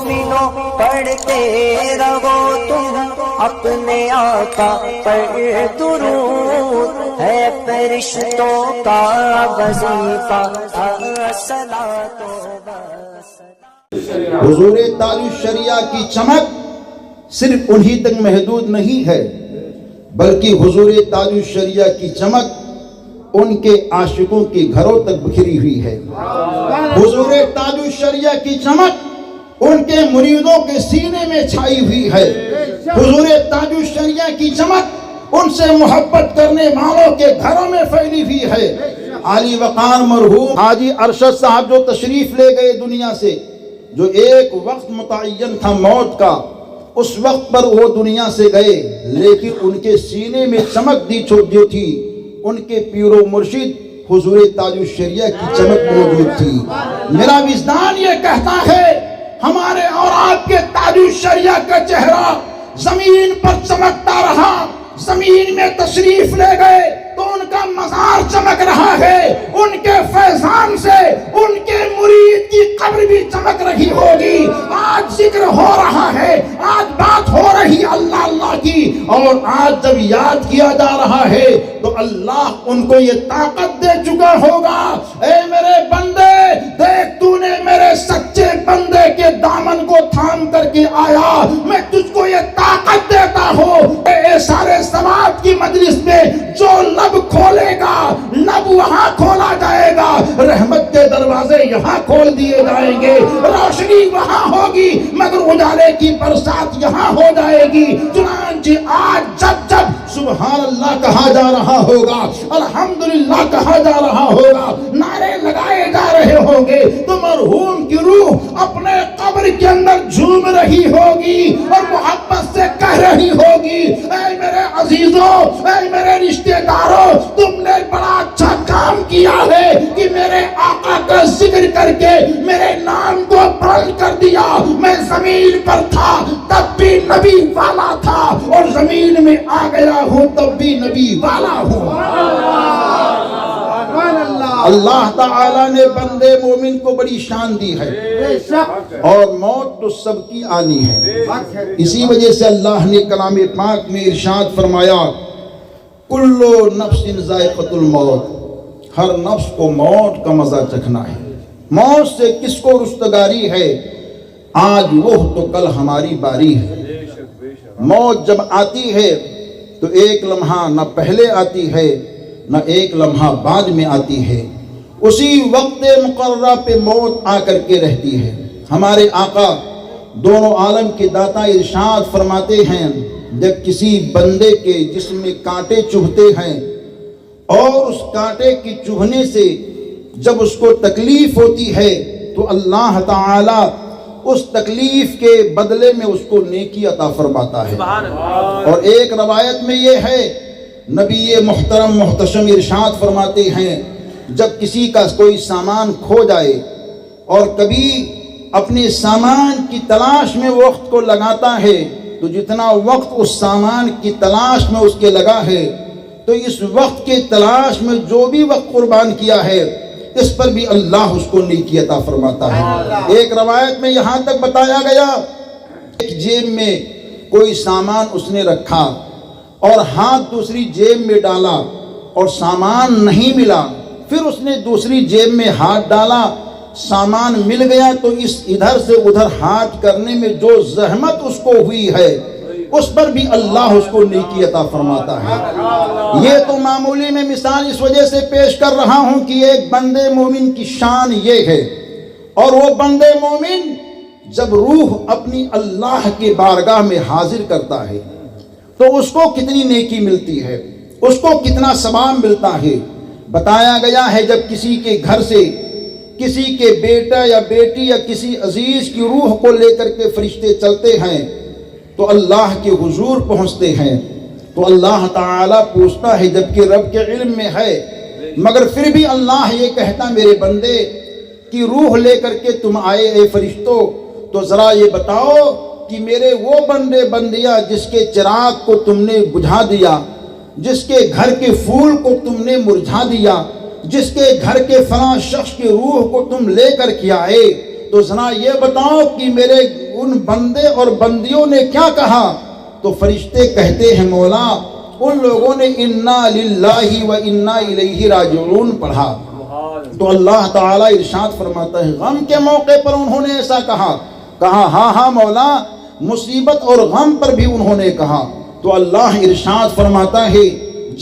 مومنوں پڑھتے رہو تم اپنے آقا پر درود، ہے فرشتوں کا وظیفہ الصلاۃ والسلام۔ حضور تاج الشریعہ کی چمک صرف انہی تک محدود نہیں ہے، بلکہ حضور تاج الشریعہ کی چمک ان کے عاشقوں کے گھروں تک بکھری ہوئی ہے۔ حضور تاج الشریعہ کی چمک ان کے مریدوں کے سینے میں چھائی ہوئی ہے۔ حضور تاج الشریعہ کی چمک ان سے محبت کرنے والوں کے گھروں میں پھیلی ہوئی ہے۔ عالی وقار مرحوم حاجی ارشد صاحب جو تشریف لے گئے دنیا سے، جو ایک وقت متعین تھا موت کا، اس وقت پر وہ دنیا سے گئے، لیکن ان کے سینے میں چمک دی جو تھی، ان کے پیر و مرشد حضور تاج الشریعہ کی چمک موجود تھی۔ میرا وجدان یہ کہتا ہے ہمارے اور آپ کے تاج الشریعہ کا چہرہ زمین پر چمکتا رہا، زمین میں تشریف لے گئے تو ان کا مزار چمک رہا ہے، ان کے فیضان سے ان کے مرید کی قبر بھی چمک رہی ہوگی۔ آج ذکر ہو رہا ہے، آج بات ہو رہی اللہ اللہ کی، اور آج جب یاد کیا جا رہا ہے تو اللہ ان کو یہ طاقت دے چکا ہوگا، اے میرے بندے دیکھ تو نے میرے سچے بندے کے دامن کو تھام کر کے آیا، میں تجھ کو یہ طاقت دیتا ہوں اے سارے ثواب کی مجلس میں جو لب کھولے گا، لب وہاں کھولا جائے گا، رحمت کے دروازے یہاں کھول دیے جائیں گے، روشنی وہاں ہوگی مگر اجالے کی برسات یہاں ہو جائے گی۔ چنانچہ آج جب جب سبحان اللہ کہا جا رہا ہوگا، الحمدللہ کہا جا رہا ہوگا، نعرے لگائے جا رہے ہوں گے تو مرحوم کی روح اپنے قبر کے اندر جھوم رہی ہوگی اور محبت سے کہہ رہی ہوگی، اے میرے عزیزوں، اے میرے رشتہ داروں، تم نے بڑا اچھا کام کیا ہے کہ میرے آقا کا ذکر کر کے میرے نام کو بلند کر دیا۔ میں زمین پر تھا تب بھی نبی والا تھا، اور زمین میں آ گیا ہوں تب بھی نبی والا ہوں۔ اللہ تعالیٰ نے بندے مومن کو بڑی شان دی ہے، اور موت تو سب کی آنی ہے۔ اسی وجہ سے اللہ نے کلام پاک میں ارشاد فرمایا، کلو نفس ذائقۃ الموت، ہر نفس کو موت کا مزہ چکھنا ہے۔ موت سے کس کو رستگاری ہے؟ آج وہ تو کل ہماری باری ہے۔ موت جب آتی ہے تو ایک لمحہ نہ پہلے آتی ہے نہ ایک لمحہ بعد میں آتی ہے، اسی وقت مقررہ پہ موت آ کر کے رہتی ہے۔ ہمارے آقا دونوں عالم کے داتا ارشاد فرماتے ہیں، جب کسی بندے کے جسم میں کانٹے چبھتے ہیں اور اس کانٹے کی چبھنے سے جب اس کو تکلیف ہوتی ہے تو اللہ تعالی اس تکلیف کے بدلے میں اس کو نیکی عطا فرماتا ہے۔ اور ایک روایت میں یہ ہے، نبی محترم محتشم ارشاد فرماتے ہیں، جب کسی کا کوئی سامان کھو جائے اور کبھی اپنے سامان کی تلاش میں وقت کو لگاتا ہے تو جتنا وقت اس سامان کی تلاش میں اس کے لگا ہے تو اس وقت کے تلاش میں جو بھی وقت قربان کیا ہے اس پر بھی اللہ اس کو نیکی عطا فرماتا ہے۔ ایک روایت میں یہاں تک بتایا گیا، ایک جیب میں کوئی سامان اس نے رکھا اور ہاتھ دوسری جیب میں ڈالا اور سامان نہیں ملا، پھر اس نے دوسری جیب میں ہاتھ ڈالا، سامان مل گیا، تو اس ادھر سے ادھر ہاتھ کرنے میں جو زحمت اس کو ہوئی ہے اس پر بھی اللہ اس کو نیکی عطا فرماتا ہے۔ یہ تو معمولی میں مثال اس وجہ سے پیش کر رہا ہوں کہ ایک بندے مومن کی شان یہ ہے، اور وہ بندے مومن جب روح اپنی اللہ کی بارگاہ میں حاضر کرتا ہے تو اس کو کتنی نیکی ملتی ہے، اس کو کتنا ثواب ملتا ہے۔ بتایا گیا ہے جب کسی کے گھر سے کسی کے بیٹا یا بیٹی یا کسی عزیز کی روح کو لے کر کے فرشتے چلتے ہیں تو اللہ کے حضور پہنچتے ہیں تو اللہ تعالیٰ پوچھتا ہے، جبکہ رب کے علم میں ہے، مگر پھر بھی اللہ یہ کہتا، میرے بندے کی روح لے کر کے تم آئے اے فرشتوں، تو ذرا یہ بتاؤ کہ میرے وہ بندے بندیاں جس کے چراغ کو تم نے بجھا دیا، جس کے گھر کے پھول کو تم نے مرجھا دیا، جس کے گھر کے فلاں شخص کی روح کو تم لے کر کے آئے، تو ذرا یہ بتاؤ کہ میرے ان بندے اور بندیوں نے کیا کہا؟ تو فرشتے کہتے ہیں مولا ان لوگوں نے انا للہ و انا الیہ راجعون پڑھا۔ تو اللہ تعالیٰ ارشاد فرماتا ہے غم کے موقع پر انہوں نے ایسا کہا ہاں ہاں مولا، مصیبت اور غم پر بھی انہوں نے کہا۔ تو اللہ ارشاد فرماتا ہے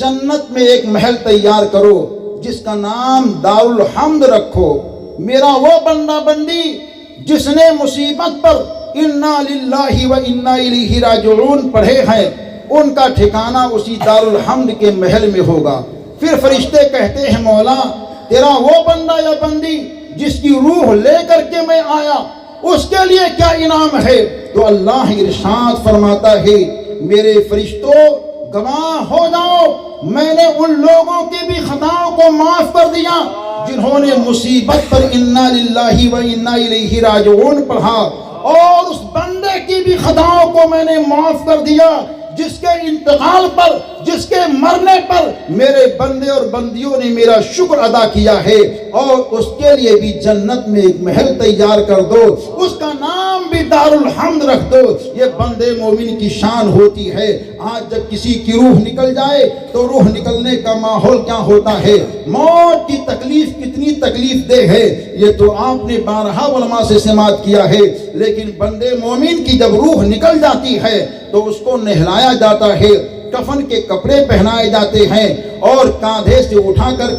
جنت میں ایک محل تیار کرو جس کا نام دارالحمد رکھو، میرا وہ بندہ بندی جس نے مصیبت پر انا للہ و انا الیہ راجعون پڑھے ہیں ان کا ٹھکانہ اسی دارالحمد کے محل میں ہوگا۔ پھر فرشتے کہتے ہیں مولا تیرا وہ بندہ یا بندی جس کی روح لے کر کے میں آیا اس کے لیے کیا انعام ہے؟ تو اللہ ارشاد فرماتا ہے میرے فرشتوں گواہ ہو جاؤ، میں نے ان لوگوں کی بھی خطاؤں کو معاف کر دیا جنہوں نے مصیبت پر انا للہ و انا الیہ راجعون پڑھا، اور اس بندے کی بھی خطاؤں کو میں نے معاف کر دیا جس کے انتقال پر، جس کے مرنے پر میرے بندے اور بندیوں نے میرا شکر ادا کیا ہے، اور اس کے لیے بھی جنت میں ایک محل تیار کر دو، اس کا نام بھی دارالحمد رکھ دو۔ یہ بندے مومن کی شان ہوتی ہے۔ آج جب کسی کی روح نکل جائے تو روح نکلنے کا ماحول کیا ہوتا ہے، موت کی تکلیف کتنی تکلیف دہ ہے، یہ تو آپ نے بارہا علماء سے سماعت کیا ہے۔ لیکن بندے مومن کی جب روح نکل جاتی ہے تو اس کو نہلایا جاتا ہے، کفن کے کپڑے پہنائے جاتے ہیں اور کاندھے سے اٹھا کر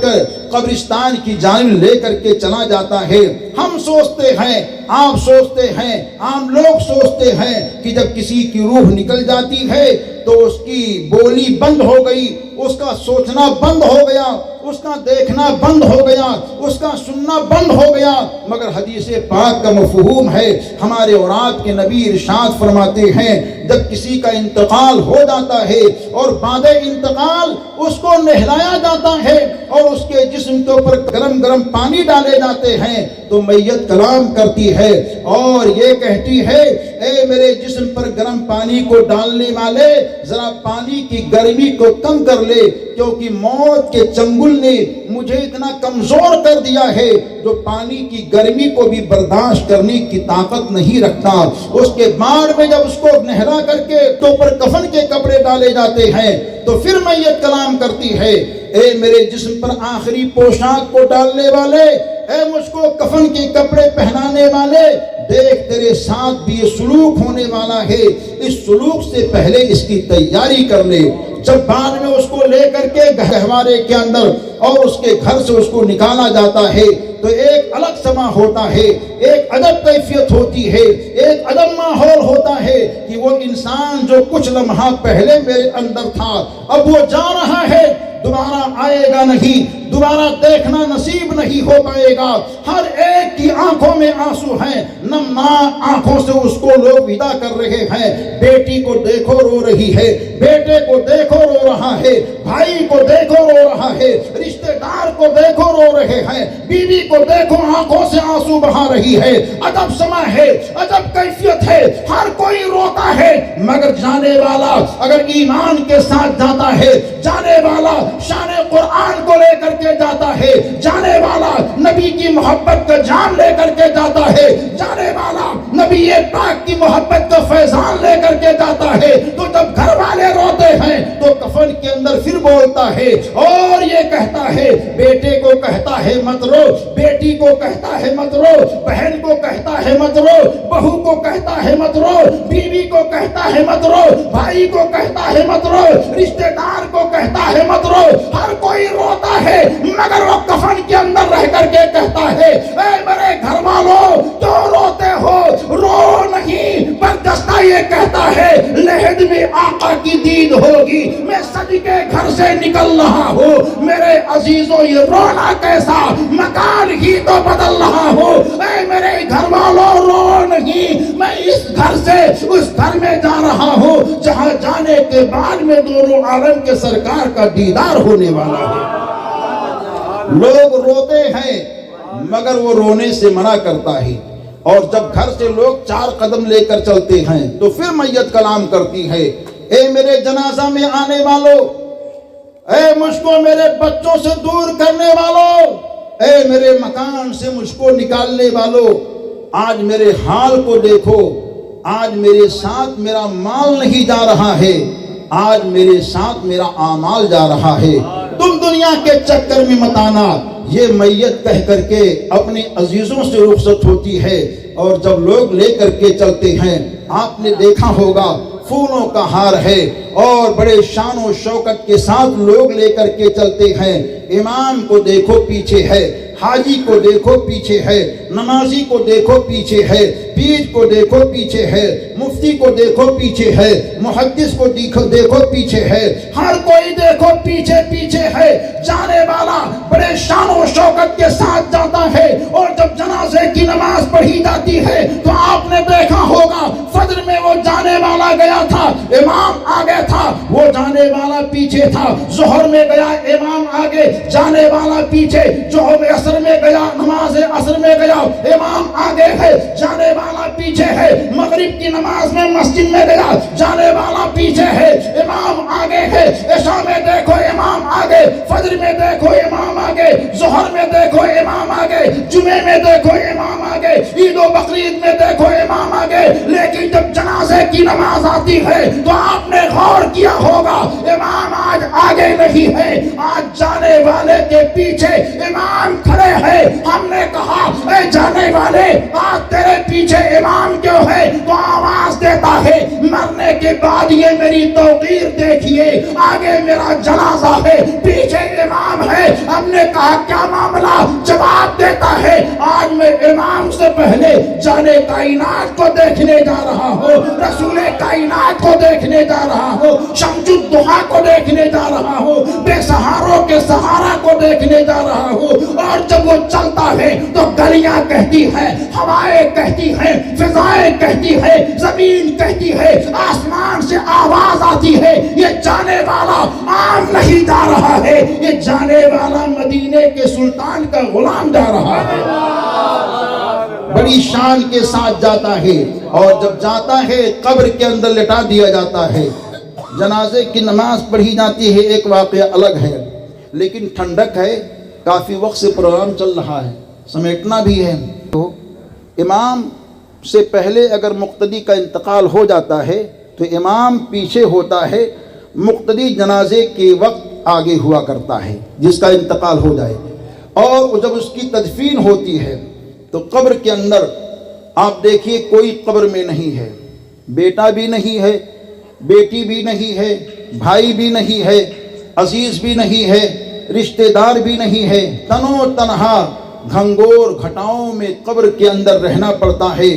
قبرستان کی جانب لے کر کے چلا جاتا ہے۔ ہم سوچتے ہیں، آپ سوچتے ہیں، عام لوگ سوچتے ہیں کہ جب کسی کی روح نکل جاتی ہے تو اس کی بولی بند ہو گئی، اس کا سوچنا بند ہو گیا، اس کا دیکھنا بند ہو گیا، اس کا سننا بند ہو گیا، مگر حدیث پاک کا مفہوم ہے، ہمارے اور آپ کے نبی ارشاد فرماتے ہیں جب کسی کا انتقال ہو جاتا ہے اور بعد انتقال اس کو نہلایا جاتا ہے اور اس کے جسم کے اوپر گرم گرم پانی ڈالے جاتے ہیں تو میت کلام کرتی ہے اور یہ کہتی ہے اے میرے جسم پر گرم پانی کو ڈالنے والے ذرا پانی کی گرمی کو کم کر لے، کیونکہ موت کے چنگل نے مجھے اتنا کمزور کر دیا ہے جو پانی کی گرمی کو بھی برداشت کرنے کی طاقت نہیں رکھتا۔ اس کے بعد میں جب اس کو نہلا کر کے تو پر کفن کے کپڑے ڈالے جاتے ہیں تو پھر میت کلام کرتی ہے اے میرے جسم پر آخری پوشاک کو ڈالنے والے، اے مجھ کو کفن کے کپڑے پہنانے والے، دیکھ تیرے ساتھ بھی یہ سلوک ہونے والا ہے، اس سلوک سے پہلے اس کی تیاری کر لے۔ جب بعد میں اس کو لے کر کے گہوارے کے اندر اور اس کے گھر سے اس کو نکالا جاتا ہے تو ایک الگ سما ہوتا ہے، ایک عجب کیفیت ہوتی ہے، ایک عجب ماحول ہوتا ہے کہ وہ انسان جو کچھ لمحہ پہلے میرے اندر تھا اب وہ جا رہا ہے، دوبارہ آئے گا نہیں، دوبارہ دیکھنا نصیب نہیں ہو پائے گا۔ ہر ایک کی آنکھوں میں آنسو ہیں، نمناک آنکھوں سے اس کو لوگ ودا کر رہے ہیں۔ بیٹی کو دیکھو رو رہی ہے، بیٹے کو دیکھو رو رہا ہے، بھائی کو دیکھو رو رہا ہے، رشتہ دار کو دیکھو رو رہے ہیں، بیوی کو دیکھو آنکھوں سے آنسو بہا رہی ہے۔ عجب سما ہے، عجب کیفیت ہے، ہر کوئی روتا ہے، مگر جانے والا اگر ایمان کے ساتھ جاتا ہے، جانے والا شان قرآن کو لے کر کے جاتا ہے، جانے والا نبی کی محبت کا جام لے کر کے جاتا ہے، جانے والا نبی پاک کی محبت کا فیضان لے کر کے جاتا ہے، تو جب گھر والے روتے ہیں تو کفن کے اندر پھر بولتا ہے اور یہ کہتا ہے، بیٹے کو کہتا ہے مت رو، بیٹی کو کہتا ہے مت رو، بہن کو کہتا ہے مت رو، بہو کو کہتا ہے مت رو، بیوی کو کہتا ہے مت رو، بھائی کو کہتا ہے مت رو، رشتہ دار کو کہتا ہے مت رو، ہر کوئی روتا ہے، مگر وہ کفن کے اندر رہ کر کے کہتا ہے اے میرے گھر والوں کیوں روتے ہو؟ رو نہیں، پر دستہ یہ کہتا ہے لحد میں آقا کی دید ہوگی، میں سج کے گھر سے نکل رہا ہوں، میرے عزیزوں یہ رونا کیسا، مکان ہی تو بدل رہا ہوں، اے میرے گھر والوں رو نہیں، میں اس گھر سے اس گھر میں جا رہا ہوں جہاں جانے کے بعد میں دونوں عالم کے سرکار کا دیدار ہونے والا ہے۔ لوگ روتے ہیں مگر وہ رونے سے منع کرتا ہے، اور جب گھر سے لوگ 4 قدم لے کر چلتے ہیں تو پھر میت کلام کرتی ہے اے میرے جنازہ میں آنے والوں، اے مجھ کو میرے بچوں سے دور کرنے والوں، اے میرے مکان سے مجھ کو نکالنے والوں، آج میرے حال کو دیکھو، آج میرے ساتھ میرا مال نہیں جا رہا ہے، آج میرے ساتھ میرا اعمال جا رہا ہے۔ تم دنیا کے چکر میں مت آنا، یہ میت کہہ کر کے اپنے عزیزوں سے رخصت ہوتی ہے، اور جب لوگ لے کر کے چلتے ہیں، آپ نے دیکھا ہوگا پھولوں کا ہار ہے اور بڑے شان و شوکت کے ساتھ لوگ لے کر کے چلتے ہیں۔ امام کو دیکھو پیچھے ہے، حاجی کو دیکھو پیچھے ہے، نمازی کو دیکھو پیچھے ہے، پیر کو دیکھو پیچھے ہے، مفتی کو دیکھو پیچھے ہے، محدث کو دیکھو پیچھے ہے، ہر کوئی دیکھو پیچھے پیچھے ہے۔ جانے والا بڑے شان و شوکت کے ساتھ جاتا ہے، اور جب جنازے کی نماز پڑھی جاتی ہے تو آپ نے دیکھا ہوگا فجر میں وہ جانے والا گیا تھا، امام آگے تھا، وہ جانے والا پیچھے تھا۔ ظہر میں گیا امام آگے، جانے والا پیچھے۔ ظہر میں عصر میں گیا، نماز عصر میں گیا، امام آگے ہے، جانے والا پیچھے ہے۔ مغرب کی نماز میں مسجد میں گیا، جانے والا پیچھے ہے، امام آگے ہے۔ عشاء میں دیکھو امام آگے، فجر میں دیکھو امام آگے، ظہر میں دیکھو امام آگے، جمعے میں دیکھو امام آگے، عید و بقرعید میں دیکھو امام آگے۔ لیکن جب جنازے کی نماز آتی ہے تو آپ نے غور کیا ہوگا امام آج آگے نہیں ہے، آج جانے والے کے پیچھے امام کھڑے ہیں۔ ہم نے کہا اے جانے والے، آج تیرے پیچھے امام کیوں ہے؟ تو آواز دیتا ہے مرنے کے بعد یہ میری توقیر دیکھیے، آگے میرا جنازہ ہے، پیچھے امام ہے۔ ہم نے کہا کیا معاملہ؟ جواب دیتا ہے آج میں امام سے پہلے جانے کائنات کو دیکھنے جا رہا ہوں، رسول کائنات کو دیکھنے جا رہا ہوں، شمس الضحیٰ کو دیکھنے جا رہا ہوں، بے سہاروں کے سہارا کو دیکھنے جا رہا ہوں۔ اور جب وہ چلتا ہے تو گلیاں کہتی ہیں، ہوائیں کہتی ہیں، فضائیں کہتی ہیں، زمین کہتی ہے، آسمان سے آواز آتی ہے یہ جانے والا عام نہیں جا رہا ہے، یہ جانے والا مدینے کے سلطان کا غلام جا رہا ہے۔ بڑی شان کے ساتھ جاتا ہے، اور جب جاتا ہے قبر کے اندر لٹا دیا جاتا ہے۔ جنازے کی نماز پڑھی جاتی ہے، ایک واقعہ الگ ہے، لیکن ٹھنڈک ہے، کافی وقت سے پروگرام چل رہا ہے، سمیٹنا بھی ہے۔ تو امام سے پہلے اگر مقتدی کا انتقال ہو جاتا ہے تو امام پیچھے ہوتا ہے، مقتدی جنازے کے وقت آگے ہوا کرتا ہے جس کا انتقال ہو جائے۔ اور جب اس کی تدفین ہوتی ہے تو قبر کے اندر آپ دیکھیے کوئی قبر میں نہیں ہے، بیٹا بھی نہیں ہے، بیٹی بھی نہیں ہے، بھائی بھی نہیں ہے، عزیز بھی نہیں ہے، رشتہ دار بھی نہیں ہے، تنو تنہا گھنگور گھٹاؤں میں قبر کے اندر رہنا پڑتا ہے۔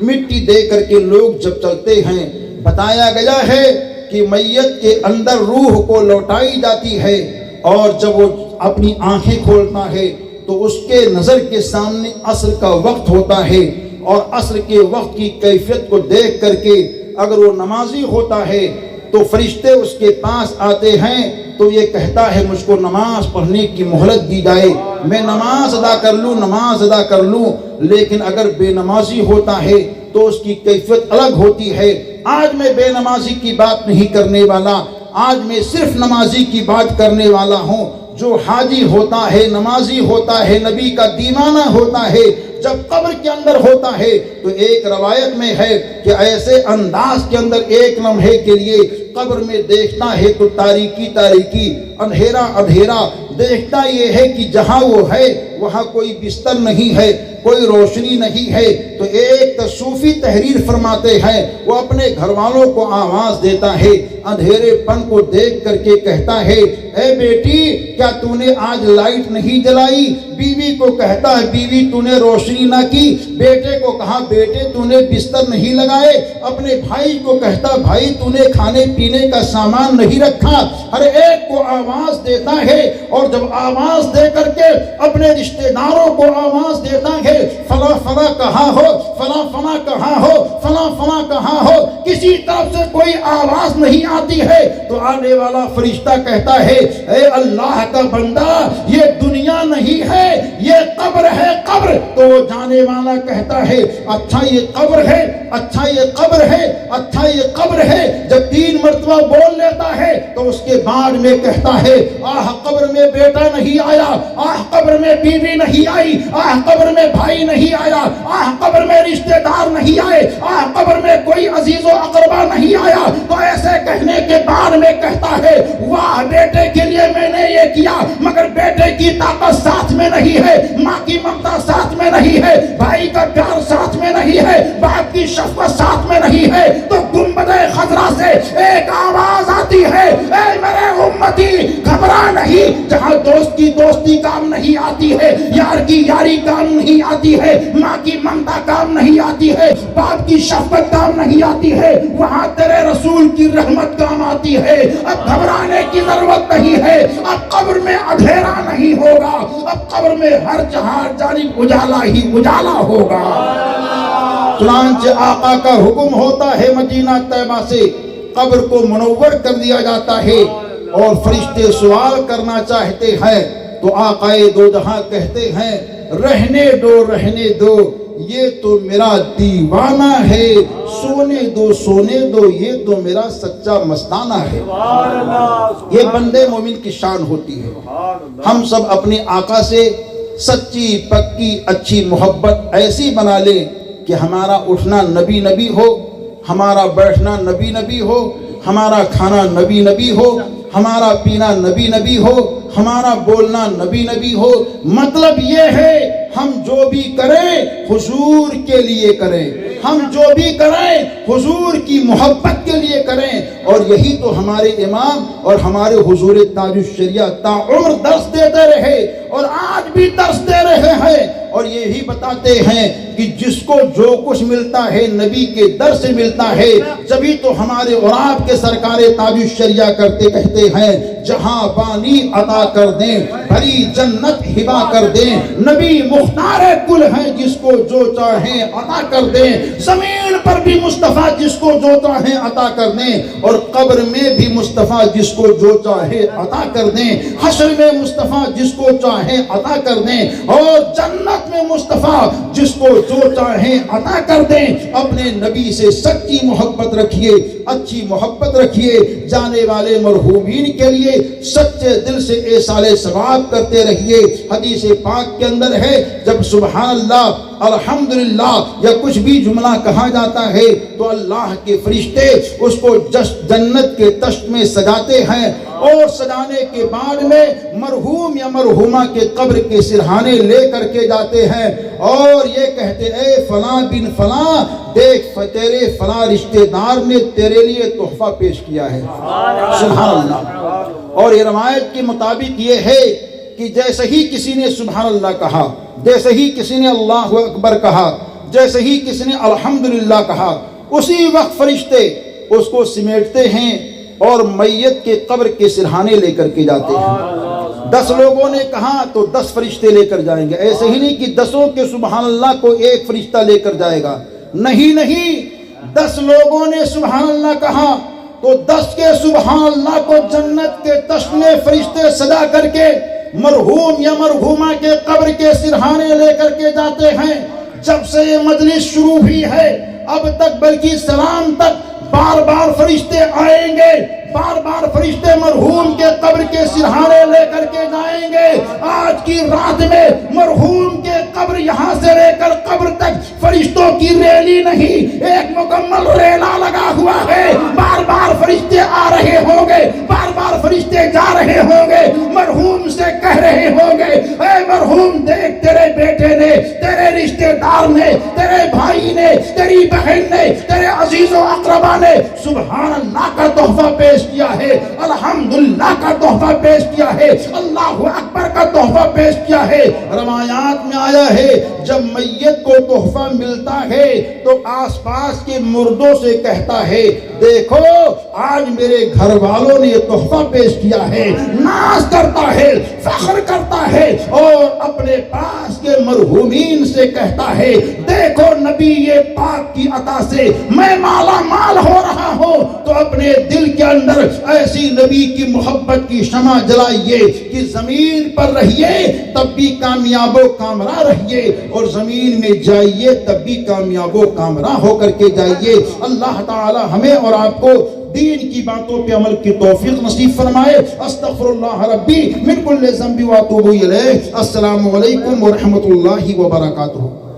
مٹی دے کر کے لوگ جب چلتے ہیں، بتایا گیا ہے کہ میت کے اندر روح کو لوٹائی جاتی ہے، اور جب وہ اپنی آنکھیں کھولتا ہے تو اس کے نظر کے سامنے عصر کا وقت ہوتا ہے، اور عصر کے وقت کی کیفیت کو دیکھ کر کے اگر وہ نمازی ہوتا ہے تو فرشتے اس کے پاس آتے ہیں تو یہ کہتا ہے مجھ کو نماز پڑھنے کی مہلت دی جائے، میں نماز ادا کر لوں، نماز ادا کر لوں۔ لیکن اگر بے نمازی ہوتا ہے تو اس کی کیفیت الگ ہوتی ہے۔ آج میں بے نمازی کی بات نہیں کرنے والا، آج میں صرف نمازی کی بات کرنے والا ہوں۔ جو حاجی ہوتا ہے، نمازی ہوتا ہے، نبی کا دیوانہ ہوتا ہے، جب قبر کے اندر ہوتا ہے تو ایک روایت میں ہے کہ ایسے انداز کے اندر ایک لمحے کے لیے قبر میں دیکھتا ہے تو تاریکی تاریکی، اندھیرا اندھیرا، دیکھتا یہ ہے کہ جہاں وہ ہے وہاں کوئی بستر نہیں ہے، کوئی روشنی نہیں ہے۔ تو ایک صوفی تحریر فرماتے ہیں، وہ اپنے گھر والوں کو آواز دیتا ہے، اندھیرے پن کو دیکھ کر کے کہتا ہے اے بیٹی کیا تو نے آج لائٹ نہیں جلائی؟ بیوی کو کہتا ہے بیوی تو نے روشنی نہ کی، بیٹے کو کہا بیٹے تو نے بستر نہیں لگائے، اپنے بھائی کو کہتا بھائی تو نے کھانے پینے کا سامان نہیں رکھا۔ ہر ایک کو آواز دیتا ہے، اور جب آواز دے کر کے اپنے رشتہ داروں کو آواز دیتا ہے فلاں فلاں کہاں ہو، فلاں فلاں کہاں ہو، فلاں فلاں کہاں ہو، کسی طرف سے کوئی آواز نہیں آتی ہے تو آنے والا فرشتہ کہتا ہے اے اللہ کا بندہ یہ دنیا نہیں ہے، یہ قبر ہے قبر۔ تو وہ جانے والا کہتا ہے اچھا یہ قبر ہے، اچھا یہ قبر ہے، اچھا یہ قبر ہے۔ جب 3 مرتبہ بول لیتا ہے تو اس کے بعد میں کہتا ہے آہ قبر میں بیٹا نہیں آیا، آہ قبر میں بیوی نہیں آئی، آہ قبر میں بھائی نہیں آیا، آہ قبر میں رشتہ دار نہیں آئے، آہ قبر میں کوئی عزیز و اقربا نہیں آیا، تو ایسے کہنے کے بعد میں کہتا ہے واہ بیٹے کے لیے میں نے یہ کیا، مگر بیٹے کی طاقت ساتھ میں نہیں ہے، ماں کی ممتا ساتھ میں نہیں ہے، بھائی کا پیار ساتھ میں نہیں ہے، باپ کی شفقت ساتھ میں نہیں ہے، تو گنبد خضرا سے ایک آواز آتی ہے اے میرے امتی گھبرا نہیں، جہاں دوست کی دوستی کام نہیں آتی ہے، یار کی یاری کام نہیں آتی ہے، ماں کی ممتا کام نہیں آتی ہے، باپ کی شفقت کام نہیں آتی ہے، وہاں تیرے رسول کی رحمت کام آتی ہے۔ اب گھبرانے کی ضرورت نہیں ہے، اب قبر میں اندھیرا نہیں ہوگا، اب قبر میں ہر جانب اجالا ہی اجالا ہوگا۔ چنانچہ آقا کا حکم ہوتا ہے مدینہ طیبہ سے قبر کو منور کر دیا جاتا ہے، اور فرشتے سوال کرنا چاہتے ہیں تو آقا دو جہاں کہتے ہیں رہنے دو رہنے دو، یہ تو میرا دیوانہ ہے، سونے دو یہ تو میرا سچا مستانہ ہے۔ یہ بندے مومن کی شان ہوتی ہے۔ ہم سب اپنے آقا سے سچی پکی اچھی محبت ایسی بنا لیں کہ ہمارا اٹھنا نبی نبی ہو، ہمارا بیٹھنا نبی نبی ہو، ہمارا کھانا نبی نبی ہو، ہمارا پینا نبی نبی ہو، ہمارا بولنا نبی نبی ہو۔ مطلب یہ ہے ہم جو بھی کریں حضور کے لیے کریں، ہم جو بھی کریں حضور کی محبت کے لیے کریں، اور یہی تو ہمارے امام اور ہمارے حضور تاج الشریعہ تا عمر درس دیتے رہے اور آج بھی درس دے رہے ہیں، اور یہی بتاتے ہیں کہ جس کو جو کچھ ملتا ہے نبی کے در سے ملتا ہے۔ جبھی تو ہمارے اور آپ کے سرکار تاج الشریعہ کہتے ہیں جہاں بانی عطا کر دیں، بھری جنت ہبا کر دیں، نبی مختار کل ہیں جس کو جو چاہیں عطا کر دیں، زمین پر بھی مصطفیٰ جس کو جو چاہیں عطا کر دیں، اور قبر میں بھی مصطفیٰ جس کو جو چاہے عطا کر دیں، حشر میں مصطفیٰ جس کو چاہیں عطا کر دیں، اور جنت میں مصطفیٰ جس کو جو چاہیں عطا کر دیں۔ اپنے نبی سے سچی محبت رکھیے، اچھی محبت رکھیے، جانے والے مرحومین کے لیے سچے دل سے ایصال ثواب کرتے رہیے۔ حدیث پاک کے اندر ہے جب سبحان اللہ الحمدللہ یا کچھ بھی جملہ کہا جاتا ہے تو اللہ کے فرشتے اس کو جنت کے تشت میں سجاتے ہیں، اور سجانے کے بعد میں مرحوم یا مرحومہ کے قبر کے سرہانے لے کر کے جاتے ہیں، اور یہ کہتے اے فلاں بن فلاں دیکھ تیرے فلاں رشتہ دار نے تیرے لیے تحفہ پیش کیا ہے۔ سبحان اللہ۔ اور یہ روایت کے مطابق یہ ہے کہ جیسے ہی کسی نے سبحان اللہ کہا، جیسے ہی کسی نے اللہ اکبر کہا، جیسے ہی کسی نے الحمدللہ کہا، اسی وقت فرشتے اس کو سمیٹتے ہیں اور میت کے قبر کے سرہانے لے کر کے جاتے ہیں۔ 10 لوگوں نے کہا تو 10 فرشتے لے کر جائیں گے، ایسے ہی نہیں کہ 10 کے سبحان اللہ کو ایک فرشتہ لے کر جائے گا، نہیں، 10 لوگوں نے سبحان اللہ کہا تو 10 کے سبحان اللہ کو جنت کے تشت میں فرشتے سجا کر کے مرحوم یا مرحومہ کے قبر کے سرہانے لے کر کے جاتے ہیں۔ جب سے یہ مجلس شروع ہوئی ہے اب تک بلکہ سلام تک بار بار فرشتے آئیں گے، بار بار فرشتے مرحوم کے قبر کے سرہانے لے کر کے جائیں گے۔ آج کی رات میں مرحوم کے قبر یہاں سے لے کر قبر تک فرشتوں کی ریلی نہیں، ایک مکمل ریلا لگا ہوا ہے، بار بار فرشتے آ رہے ہوں گے، بار بار فرشتے جا رہے ہوں گے، مرحوم سے کہہ رہے ہوں گے اے مرحوم دیکھ تیرے بیٹے نے، تیرے رشتہ دار نے، تیرے بھائی نے، تیری بہن نے، تیرے عزیز و اقربا نے سبحان اللہ کا تحفہ پیش کیا ہے، الحمدللہ کا تحفہ پیش کیا ہے، اللہ اکبر کا تحفہ پیش کیا ہے۔ روایات میں آیا ہے جب میت کو تحفہ ملتا ہے تو آس پاس کے مردوں سے کہتا ہے دیکھو آج میرے گھر والوں نے یہ تحفہ پیش کیا ہے، ناز کرتا ہے، فخر کرتا ہے، اور اپنے پاس کے مرحومین سے کہتا ہے دیکھو نبی یہ پاک کی عطا سے میں مالا مال ہو رہا ہوں، تو اپنے دل کے اندر ایسی نبی کی محبت کی شمع جلائیے کہ زمین پر رہیے تب بھی کامیاب و کامراں رہیے، اور زمین میں جائیے تب بھی کامیاب و کامراں ہو کر کے جائیے۔ اللہ تعالی ہمیں اور آپ کو دین کی باتوں پہ عمل کی توفیق نصیب فرمائے. استغفراللہ ربی من کل ذنب واتوب الیہ. السلام علیکم ورحمۃ اللہ وبرکاتہ.